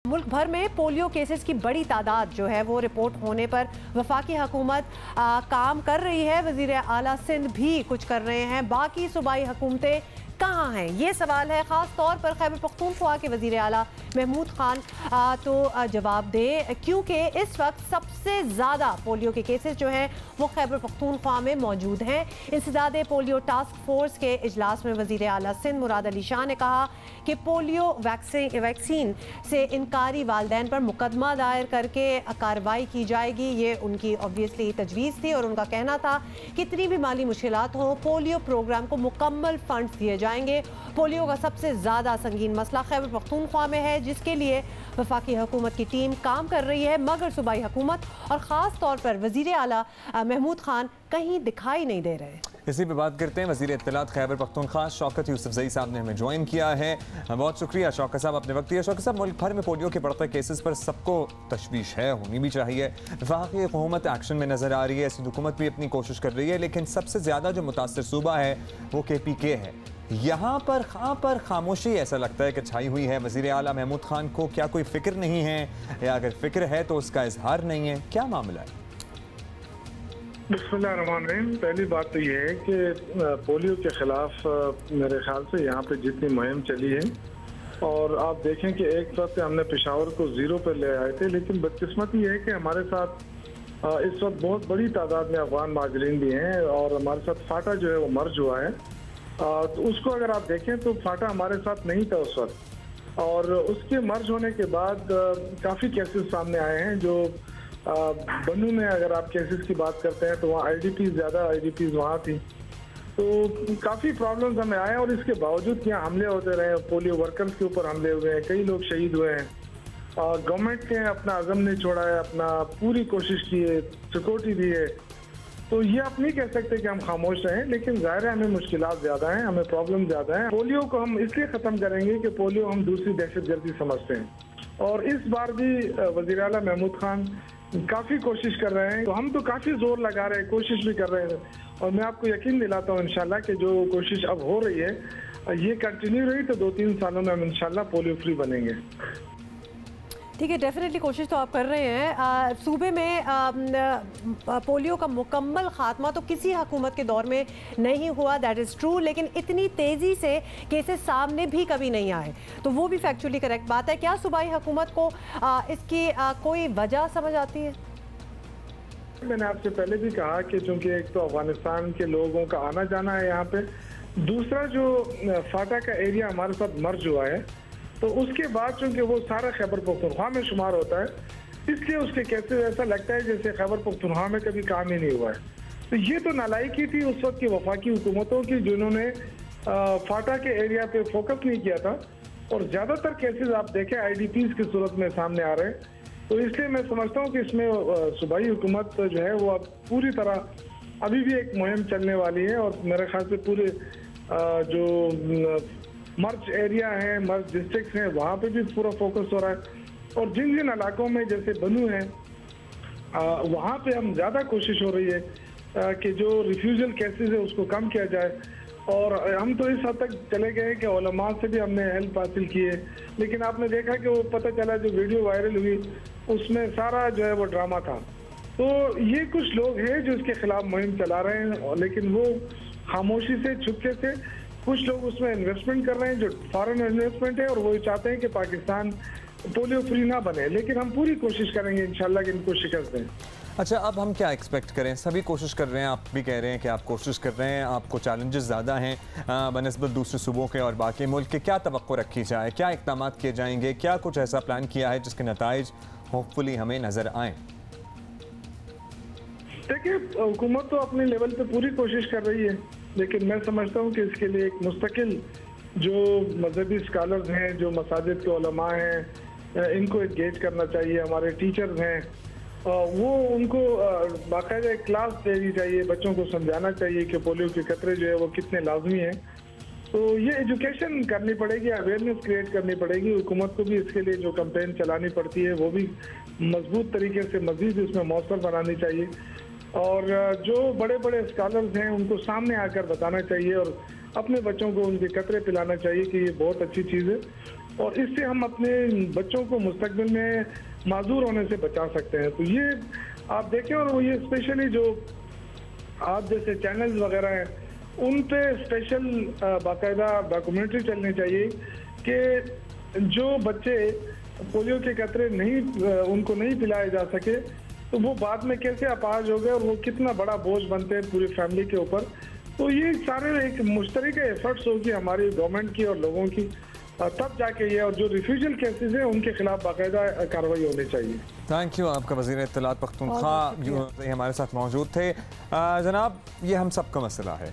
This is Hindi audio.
मुल्क भर में पोलियो केसेस की बड़ी तादाद जो है वो रिपोर्ट होने पर वफाकी हुकूमत काम कर रही है। वज़ीर आला सिंध भी कुछ कर रहे हैं, बाकी सूबाई हुकूमतें कहाँ हैं, ये सवाल है। ख़ास तौर पर खैबर पख्तूनख्वा के वज़ीर आला महमूद खान तो जवाब दे, क्योंकि इस वक्त सबसे ज़्यादा पोलियो के केसेस जो हैं वो खैबर पख्तूनख्वा में मौजूद हैं। इंसदाद पोलियो टास्क फोर्स के इजलास में वज़ीर आला सिंध मुराद अली शाह ने कहा कि पोलियो वैक्सीन से इनकारी वालदैन पर मुकदमा दायर करके कार्रवाई की जाएगी। ये उनकी ऑब्वियसली तजवीज़ थी और उनका कहना था कितनी भी माली मुश्किलात हो, पोलियो प्रोग्राम को मुकम्मल फंड्स दिए जाएंगे। पोलियो का सबसे ज़्यादा संगीन मसला खैबर पख्तूनख्वा में है, जिसके लिए वफाकी हुकूमत की टीम काम कर रही है, मगर सूबाई हुकूमत और ख़ास तौर पर वज़ीर आला महमूद खान कहीं दिखाई नहीं दे रहे। इसी पे बात करते हैं। वज़ीर इत्तलात खैबर पख्तूनख्वा शौकत यूसुफजई साहब ने हमें ज्वाइन किया है। बहुत शुक्रिया शौकत साहब, अपने वक्त दिया। शौकत साहब, मुल्क भर में पोलियो के बढ़ते केसेस पर सबको तशवीश है, होनी भी चाहिए। वफाकी हुकूमत एक्शन में नज़र आ रही है, सिंध हुकूमत भी अपनी कोशिश कर रही है, लेकिन सबसे ज़्यादा जो मुतासर सूबा है वो KPK है। यहाँ पर खामोशी ऐसा लगता है कि छाई हुई है। वज़ीर आला महमूद खान को क्या कोई फ़िक्र नहीं है, या अगर फ़िक्र है तो उसका इजहार नहीं है, क्या मामला है? बिस्मिल्लाहिर्रहमानिर्रहीम। पहली बात तो ये है कि पोलियो के ख़िलाफ़ मेरे ख्याल से यहाँ पे जितनी मुहिम चली है, और आप देखें कि एक तरफ हमने पेशावर को ज़ीरो पर ले आए थे, लेकिन बदकिस्मती ये है कि हमारे साथ इस वक्त बहुत बड़ी तादाद में अफगान माजरीन भी हैं, और हमारे साथ फाटा जो है वो मर्ज हुआ है। तो उसको अगर आप देखें तो फाटा हमारे साथ नहीं था उस वक्त, और उसके मर्ज होने के बाद काफ़ी केसेस सामने आए हैं। जो बनू में अगर आप केसेस की बात करते हैं तो वहाँ IDPs ज़्यादा IDPs वहाँ थी, तो काफ़ी प्रॉब्लम्स हमें आए। और इसके बावजूद यहाँ हमले होते रहे, पोलियो वर्कर्स के ऊपर हमले हुए हैं, कई लोग शहीद हुए हैं। गवर्नमेंट ने अपना अज़म नहीं छोड़ा है, अपना पूरी कोशिश की है, सिक्योरिटी दी है। तो ये आप नहीं कह सकते कि हम खामोश रहें, लेकिन ज़ाहिर है हमें मुश्किलात ज़्यादा हैं, हमें प्रॉब्लम ज़्यादा हैं। पोलियो को हम इसलिए ख़त्म करेंगे कि पोलियो हम दूसरी दहशतगर्दी समझते हैं, और इस बार भी वज़ीर आला महमूद खान काफ़ी कोशिश कर रहे हैं। तो हम तो काफ़ी जोर लगा रहे हैं, कोशिश भी कर रहे हैं, और मैं आपको यकीन दिलाता हूँ इंशाल्लाह कि जो कोशिश अब हो रही है ये कंटिन्यू रही तो 2-3 सालों में हम इंशाल्लाह पोलियो फ्री बनेंगे। ठीक है, डेफिनेटली कोशिश तो आप कर रहे हैं। सूबे में पोलियो का मुकम्मल खात्मा तो किसी हुकूमत के दौर में नहीं हुआ, दैट इज़ ट्रू, लेकिन इतनी तेज़ी से केसेस सामने भी कभी नहीं आए, तो वो भी फैक्चुअली करेक्ट बात है। क्या सूबाई हुकूमत को इसकी कोई वजह समझ आती है? मैंने आपसे पहले भी कहा कि चूँकि एक तो अफगानिस्तान के लोगों का आना जाना है यहाँ पे, दूसरा जो फाटा का एरिया हमारे साथ मर्ज हुआ है, तो उसके बाद चूंकि वो सारा खैबर पख्तूनख्वा में शुमार होता है, इसलिए उसके केसेस ऐसा लगता है जैसे खैबर पख्तूनख्वा में कभी काम ही नहीं हुआ है। तो ये तो नालायकी थी उस वक्त की वफाकी हुकूमतों की, जिन्होंने फाटा के एरिया पे फोकस नहीं किया था, और ज़्यादातर केसेस आप देखें IDPs की सूरत में सामने आ रहे हैं। तो इसलिए मैं समझता हूँ कि इसमें सूबाई हुकूमत जो है वो अब पूरी तरह अभी भी एक मुहिम चलने वाली है, और मेरे ख्याल से पूरे जो मर्ज एरिया है, मर्ज डिस्ट्रिक्ट हैं, वहाँ पे भी पूरा फोकस हो रहा है। और जिन जिन इलाकों में जैसे बनू है वहाँ पे हम ज़्यादा कोशिश हो रही है कि जो रिफ्यूजल केसेस है उसको कम किया जाए। और हम तो इस हद तक चले गए कि उलमा से भी हमने हेल्प हासिल की है, लेकिन आपने देखा कि वो पता चला जो वीडियो वायरल हुई उसमें सारा जो है वो ड्रामा था। तो ये कुछ लोग हैं जो इसके खिलाफ मुहिम चला रहे हैं, लेकिन वो खामोशी से, छुपके से कुछ लोग उसमें इन्वेस्टमेंट कर रहे हैं जो फॉरेन इन्वेस्टमेंट है, और वो चाहते हैं कि पाकिस्तान पोलियो फ्री ना बने। लेकिन हम पूरी कोशिश करेंगे इंशाल्लाह कि इनको शिकस्त दें। अच्छा, अब हम क्या एक्सपेक्ट करें? सभी कोशिश कर रहे हैं, आप भी कह रहे हैं कि आप कोशिश कर रहे हैं, आपको चैलेंजेस ज़्यादा हैं बनिस्बत दूसरे सूबों के और बाकी मुल्क के। क्या तवक्को रखी जाए, क्या इक़दाम किए जाएंगे, क्या कुछ ऐसा प्लान किया है जिसके नताइज होपफुली हमें नज़र आएँ? देखिए, हुकूमत तो अपने लेवल पे पूरी कोशिश कर रही है, लेकिन मैं समझता हूँ कि इसके लिए एक मुस्तकिल जो मजहबी स्कॉलर्स हैं, जो मसाजिद के उलमा हैं, इनको एंगेज करना चाहिए। हमारे टीचर्स हैं, वो उनको बाकायदा एक क्लास देनी चाहिए, बच्चों को समझाना चाहिए कि पोलियो के खतरे जो है वो कितने लाजमी हैं। तो ये एजुकेशन करनी पड़ेगी, अवेयरनेस क्रिएट करनी पड़ेगी। हुकूमत को भी इसके लिए जो कैंपेन चलानी पड़ती है वो भी मजबूत तरीके से मज़ीद इसमें मौसर बनानी चाहिए, और जो बड़े बड़े स्कॉलर्स हैं उनको सामने आकर बताना चाहिए और अपने बच्चों को उनके कतरे पिलाना चाहिए कि ये बहुत अच्छी चीज़ है। और इससे हम अपने बच्चों को मुस्तकबिल में माजूर होने से बचा सकते हैं। तो ये आप देखें, और वो ये स्पेशली जो आप जैसे चैनल्स वगैरह हैं उन पे स्पेशल बाकायदा डॉक्यूमेंट्री चलनी चाहिए कि जो बच्चे पोलियो के कतरे उनको नहीं पिलाए जा सके तो वो बाद में कैसे अपाहज हो गए और वो कितना बड़ा बोझ बनते हैं पूरी फैमिली के ऊपर। तो ये सारे एक मुश्तरक एफर्ट्स होगी हमारी गवर्नमेंट की और लोगों की, तब जाके ये, और जो रिफ्यूजल केसेस हैं उनके खिलाफ बाकायदा कार्रवाई होनी चाहिए। Thank you. आपका वज़ीर इत्तलात पख्तूनख्वा हमारे साथ मौजूद थे। जनाब, ये हम सबका मसला है।